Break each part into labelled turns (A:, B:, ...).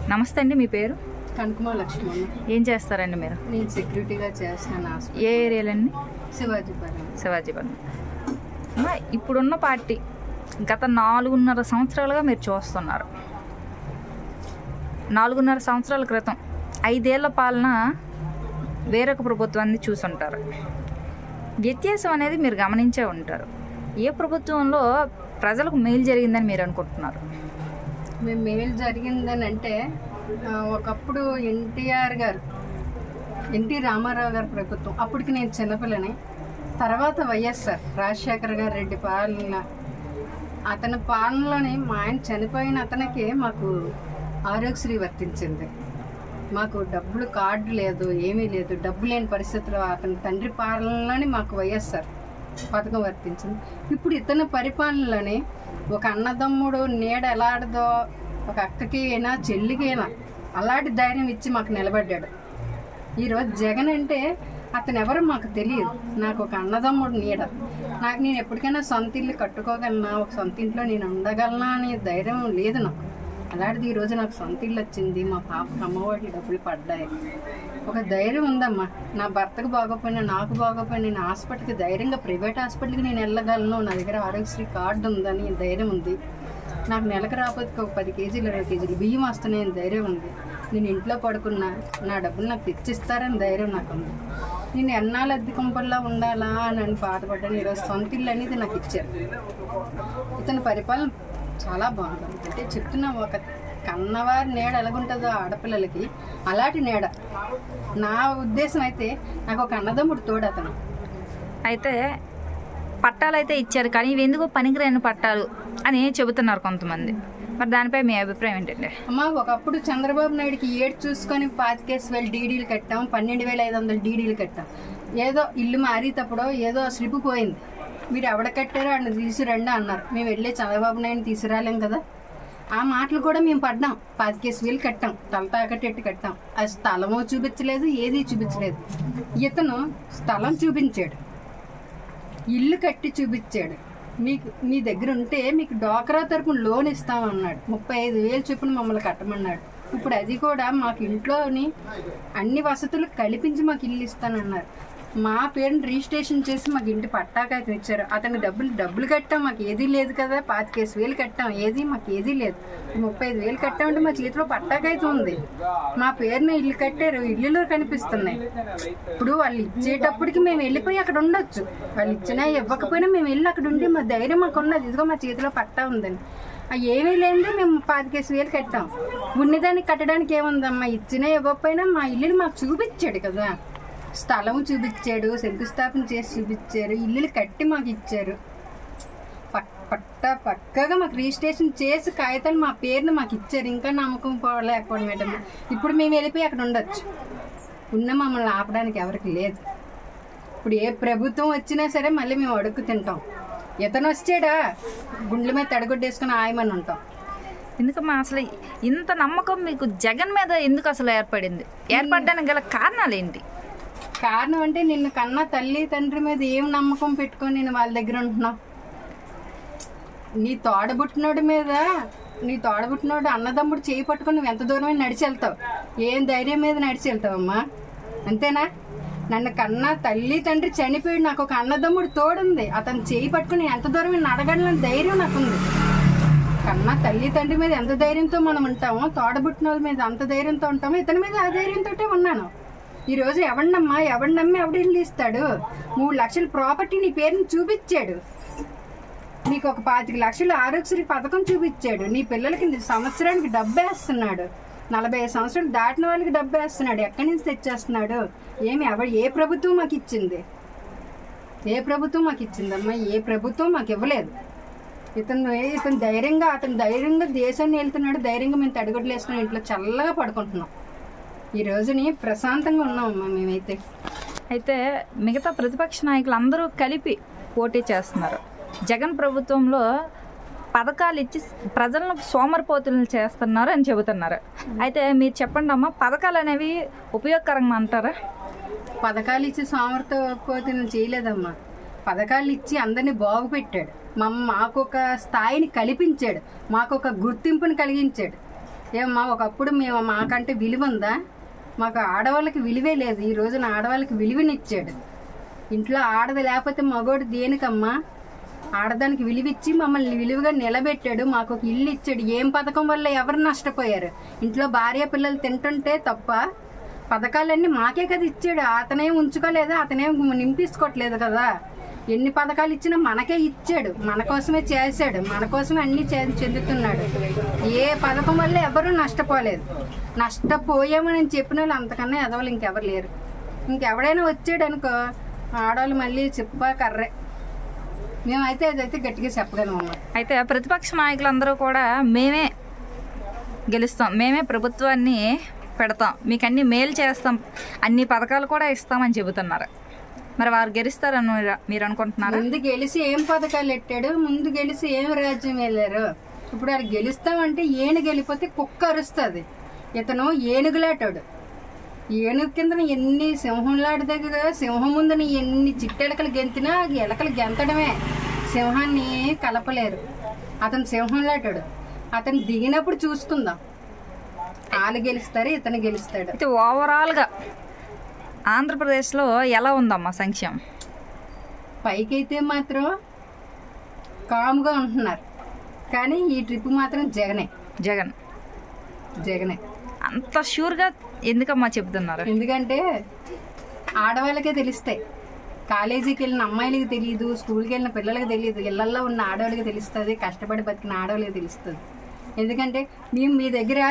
A: నమస్తే అండి, మీ పేరు?
B: కనకమా లక్ష్మమ్మ.
A: ఏం చేస్తారండి మీరు?
B: నేను సెక్యూరిటీగా చేస్తున్నాను.
A: ఏ ఏరియాలండి?
B: శివాజీపురం.
A: ఇప్పుడున్న పార్టీ గత 4.5 సంవత్సరాలుగా మీరు చూస్తున్నారు. 4.5 సంవత్సరాల క్రితం 5 ఏళ్ల పాలన వేరొక ప్రభుత్వాన్ని చూసుంటారు. వ్యత్యాసం అనేది మీరు గమనించే ఉంటారు. ఏ ప్రభుత్వంలో ప్రజలకు మేలు జరిగిందని మీరు అనుకుంటున్నారు?
B: మేము మేలు జరిగిందని అంటే ఒకప్పుడు ఎన్టీ రామారావు గారి ప్రభుత్వం, అప్పటికి నేను చిన్నపిల్లని. తర్వాత వైఎస్ఆర్ రాజశేఖర్ గారి రెడ్డి పాలన, అతని పాలనలోని మా ఆయన చనిపోయిన అతనికి మాకు ఆరోగ్యశ్రీ వర్తించింది. మాకు డబ్బులు కార్డు లేదు, ఏమీ లేదు, డబ్బు లేని పరిస్థితుల్లో అతని తండ్రి పాలనలోని మాకు వైఎస్ఆర్ పథకం వర్తించింది. ఇప్పుడు ఇతని పరిపాలనలోని ఒక అన్నదమ్ముడు నీడ ఎలాడదో, ఒక అక్కకి అయినా చెల్లికి అయినా అలాంటి ధైర్యం ఇచ్చి మాకు నిలబడ్డాడు. ఈరోజు జగన్ అంటే అతను ఎవరో మాకు తెలియదు. నాకు ఒక అన్నదమ్ముడు నీడ, నేను ఎప్పటికైనా సొంత ఇల్లు కట్టుకోగలనా, ఒక సొంత ఇంట్లో నేను ఉండగలనా అనే ధైర్యం లేదు నాకు. అలాంటిది ఈరోజు నాకు సొంత ఇల్లు వచ్చింది, మా పాపకు అమ్మఒడి డబ్బులు పడ్డాయి, ఒక ధైర్యం ఉందమ్మా. నా భర్తకు బాగోపోయినా నాకు బాగోపోయినా నేను హాస్పిటల్కి ధైర్యంగా, ప్రైవేట్ హాస్పిటల్కి నేను వెళ్ళగలను, నా దగ్గర ఆరోగ్యశ్రీ కార్డు ఉందని ధైర్యం ఉంది. నాకు నెలకు రాకపోతే ఒక 10 కేజీలు 20 కేజీలు బియ్యం వస్తున్నాయని ధైర్యం ఉంది. నేను ఇంట్లో పడుకున్నా నా డబ్బులు నాకు తెచ్చిస్తారని ధైర్యం నాకు ఉంది. నేను ఎన్నాళ్ళు అద్దె కుంపల్లా ఉండాలా అని బాధపడ్డాను. ఈరోజు సొంత ఇల్లు అనేది నాకు ఇచ్చారు. ఇతని పరిపాలన చాలా బాగుంది. అంటే చెప్తున్నా, ఒక కన్నవారి నీడ ఎలాగుంటుందో ఆడపిల్లలకి అలాంటి నీడ. నా ఉద్దేశం అయితే నాకు ఒక అన్నదమ్ముడు తోడు అతను.
A: అయితే పట్టాలు అయితే ఇచ్చారు, కానీ ఇవి ఎందుకు పనికిరాని పట్టాలు అని చెబుతున్నారు కొంతమంది. మరి దానిపై మీ అభిప్రాయం ఏంటండి?
B: అమ్మా, ఒకప్పుడు చంద్రబాబు నాయుడుకి ఏడు చూసుకొని 25,000 డీడీలు కట్టాం, 12,500 డీడీలు కట్టాం. ఏదో ఇల్లు మారేటప్పుడు ఏదో స్లిప్ పోయింది, మీరు ఎవడ కట్టారో అన్న తీసుకురండి అన్నారు. మేము వెళ్ళి చంద్రబాబు నాయుడిని తీసుకురాలేం కదా. ఆ మాటలు కూడా మేము పడ్డాం. 25,000 కట్టాం, తల తాకట్టెట్టు కట్టాం. ఆ స్థలము చూపించలేదు, ఏది చూపించలేదు. ఇతను స్థలం చూపించాడు, ఇల్లు కట్టి చూపించాడు. మీ దగ్గర ఉంటే మీకు డ్వాక్రా తరపున లోన్ ఇస్తామన్నాడు. 35,000 చొప్పున మమ్మల్ని కట్టమన్నాడు. ఇప్పుడు అది కూడా మాకు ఇంట్లోని అన్ని వసతులు కల్పించి మాకు ఇల్లు ఇస్తానన్నారు. మా పేరుని రిజిస్ట్రేషన్ చేసి మాకు ఇంటి పట్టాకాయతం ఇచ్చారు. అతని డబ్బులు కట్టాం, మాకు ఏదీ లేదు కదా. 25,000 కట్టాం, మాకు ఏదీ లేదు. 35,000 కట్టామంటే మా చేతిలో పట్టాకాయతం ఉంది. మా పేరుని ఇల్లు కట్టారు, ఇల్లులో కనిపిస్తున్నాయి. ఇప్పుడు వాళ్ళు ఇచ్చేటప్పటికి మేము వెళ్ళిపోయి అక్కడ ఉండొచ్చు. వాళ్ళు ఇచ్చినా ఇవ్వకపోయినా మేము వెళ్ళి అక్కడ ఉండి మా ధైర్యం మాకు ఉన్నది. ఇదిగో మా చేతిలో పట్టా ఉందని. ఏమీ లేదే మేము 25,000 కట్టాం. ఉన్నదానికి కట్టడానికి ఏముందమ్మా? ఇచ్చినా ఇవ్వకపోయినా మా ఇల్లుని మాకు చూపించాడు కదా. స్థలం చూపించాడు, శంకుస్థాపన చేసి చూపించారు, ఇల్లులు కట్టి మాకు ఇచ్చారు. పక్కగా మాకు రిజిస్ట్రేషన్ చేసి కాగితాలు మా పేరుని మాకు ఇచ్చారు. ఇంకా నమ్మకం పోలేకపోవడం ఏంటమ్మా. ఇప్పుడు మేము వెళ్ళిపోయి అక్కడ ఉండొచ్చు. ఉన్న మమ్మల్ని ఆపడానికి ఎవరికి లేదు. ఇప్పుడు ఏ ప్రభుత్వం వచ్చినా సరే మళ్ళీ మేము అడుగు తింటాం. ఇతను వచ్చాడా గుండెల మీద తడగొట్టేసుకుని ఆయమని ఉంటాం.
A: ఎందుకమ్మా అసలు ఇంత నమ్మకం మీకు జగన్ మీద ఎందుకు అసలు ఏర్పడడానికి గల కారణాలు ఏంటి?
B: కారణం అంటే నిన్ను కన్నా తల్లి తండ్రి మీద ఏం నమ్మకం పెట్టుకొని నేను వాళ్ళ దగ్గర ఉంటున్నావు? నీ తోడబుట్టినోడు అన్నదమ్ముడు చేయి పట్టుకొని నువ్వు ఎంత దూరమే నడిచి వెళ్తావు? ఏం ధైర్యం మీద నడిచి వెళ్తావమ్మా? అంతేనా? నన్ను కన్నా తల్లి తండ్రి చనిపోయాడు, నాకు ఒక అన్నదమ్ముడు తోడుంది, అతను చేయి పట్టుకుని ఎంత దూరమే నడగలని ధైర్యం నాకుంది. కన్నా తల్లి తండ్రి మీద ఎంత ధైర్యంతో మనం ఉంటామో, తోడబుట్టిన వాళ్ళ మీద అంత ధైర్యంతో ఉంటామో, ఇతని మీద ఆ ధైర్యంతో ఉన్నాను. ఈరోజు ఎవరిని నమ్మి ఎవడిల్లు ఇస్తాడు? 3 లక్షల ప్రాపర్టీ నీ పేరుని చూపించాడు. నీకు ఒక 25 లక్షల ఆరోగ్యశ్రీ పథకం చూపించాడు. నీ పిల్లలకి సంవత్సరానికి డబ్బు వేస్తున్నాడు. 45 సంవత్సరాలు దాటిన వాళ్ళకి డబ్బు వేస్తున్నాడు. ఎక్కడి నుంచి తెచ్చేస్తున్నాడు? ఏ ప్రభుత్వం మాకు ఇచ్చింది? ఏ ప్రభుత్వం మాకు ఇచ్చిందమ్మా? ఏ ప్రభుత్వం మాకు ఇవ్వలేదు. ఇతను ధైర్యంగా దేశాన్ని వెళ్తున్నాడు. ధైర్యంగా మేము తడిగొడ్లు వేసుకుని ఇంట్లో చల్లగా పడుకుంటున్నాం. ఈ రోజుని ప్రశాంతంగా ఉన్నామమ్మా మేమైతే.
A: అయితే మిగతా ప్రతిపక్ష నాయకులు అందరూ కలిపి పోటీ చేస్తున్నారు. జగన్ ప్రభుత్వంలో పథకాలు ఇచ్చి ప్రజలను సోమరిపోతులను చేస్తున్నారు అని చెబుతున్నారు. అయితే మీరు చెప్పండి అమ్మా, పథకాలు అనేవి ఉపయోగకరంగా అంటారా?
B: పథకాలు ఇచ్చి సోమరిపోతులను చేయలేదమ్మా. పథకాలు ఇచ్చి అందరినీ బాగుపెట్టాడు. మాకొక స్థాయిని కల్పించాడు, మాకొక గుర్తింపుని కలిగించాడు. ఏమమ్మా ఒకప్పుడు మేము మాకంటే విలువ ఉందా? మాకు ఆడవాళ్ళకి విలువే లేదు. ఈ రోజున ఆడవాళ్ళకి విలువనిచ్చాడు. ఇంట్లో ఆడది లేకపోతే మగోడు దేనికమ్మా? ఆడదానికి విలువిచ్చి మమ్మల్ని విలువగా నిలబెట్టాడు. మాకు ఒక ఇల్లు ఇచ్చాడు. ఏం పథకం వల్ల ఎవరు నష్టపోయారు? ఇంట్లో భార్య పిల్లలు తింటుంటే తప్ప పథకాలన్నీ మాకే కదా ఇచ్చాడు. అతనేం ఉంచుకోలేదు, అతనేం నింపించుకోవట్లేదు కదా. ఎన్ని పథకాలు ఇచ్చినా మనకే ఇచ్చాడు, మన కోసమే చేశాడు, మన కోసమే అన్ని చెందుతున్నాడు. ఏ పథకం వల్ల ఎవరు నష్టపోలేదు. నష్టపోయామని చెప్పిన వాళ్ళు అంతకన్నా ఎదవలు ఇంకెవరు లేరు. ఇంకెవడైనా వచ్చాడు అనుకో ఆడవాళ్ళు మళ్ళీ చెప్ప కర్రే. మేమైతే అదైతే గట్టిగా చెప్పగలమమ్మా.
A: అయితే ప్రతిపక్ష నాయకులందరూ కూడా మేమే గెలుస్తాం, మేమే ప్రభుత్వాన్ని పెడతాం, మీకు అన్ని మేలు చేస్తాం, అన్ని పథకాలు కూడా ఇస్తామని చెబుతున్నారు. మరి వారు గెలుస్తారని మీరు అనుకుంటున్నారు?
B: ముందు గెలిచి ఏం పథకాలు పెట్టాడు, ముందు గెలిచి ఏం రాజ్యం వెళ్ళారు. ఇప్పుడు అది గెలుస్తామంటే ఏనుగు గెలిపోతే కుక్క అరుస్తుంది. ఇతను ఏనుగులాటాడు. ఏనుగు కింద ఎన్ని సింహంలాట దగ్గర సింహం ముందుని ఎన్ని చిట్టెలకలు గెంతినా ఎలకలు గెంతడమే, సింహాన్ని కలపలేరు. అతను సింహంలాటాడు. అతను దిగినప్పుడు చూసుకుందాం. వాళ్ళు గెలుస్తారు, ఇతను గెలుస్తాడు.
A: అయితే ఓవరాల్గా ఆంధ్రప్రదేశ్లో ఎలా ఉందమ్మా సంక్షేమం?
B: పైకైతే మాత్రం కామ్గా ఉంటున్నారు, కానీ ఈ ట్రిప్ మాత్రం జగనే.
A: అంత షూర్గా ఎందుకమ్మా చెప్తున్నారు?
B: ఎందుకంటే ఆడవాళ్ళకే తెలుస్తాయి. కాలేజీకి వెళ్ళిన అమ్మాయిలకి తెలియదు, స్కూల్కి వెళ్ళిన పిల్లలకి తెలియదు, ఇళ్లల్లో ఉన్న ఆడవాళ్ళకి తెలుస్తుంది, కష్టపడి బతికిన ఆడవాళ్ళకి తెలుస్తుంది. ఎందుకంటే మేము మీ దగ్గర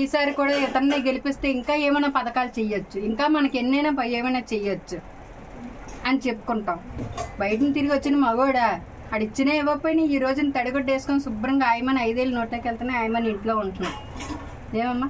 B: ఈసారి కూడా ఇతన్నే గెలిపిస్తే ఇంకా ఏమైనా పథకాలు చెయ్యొచ్చు, ఇంకా మనకి ఎన్నైనా ఏమైనా చెయ్యొచ్చు అని చెప్పుకుంటాం. బయటని తిరిగి వచ్చిన మగోడా ఆడిచ్చినా ఇవ్వకపోయినా ఈ రోజున తడిగొడ్డ వేసుకొని శుభ్రంగా ఆయమని 5 ఏళ్ళు నోట్లోకి వెళ్తేనే ఆయమని ఇంట్లో ఉంటున్నాం. ఏమమ్మా?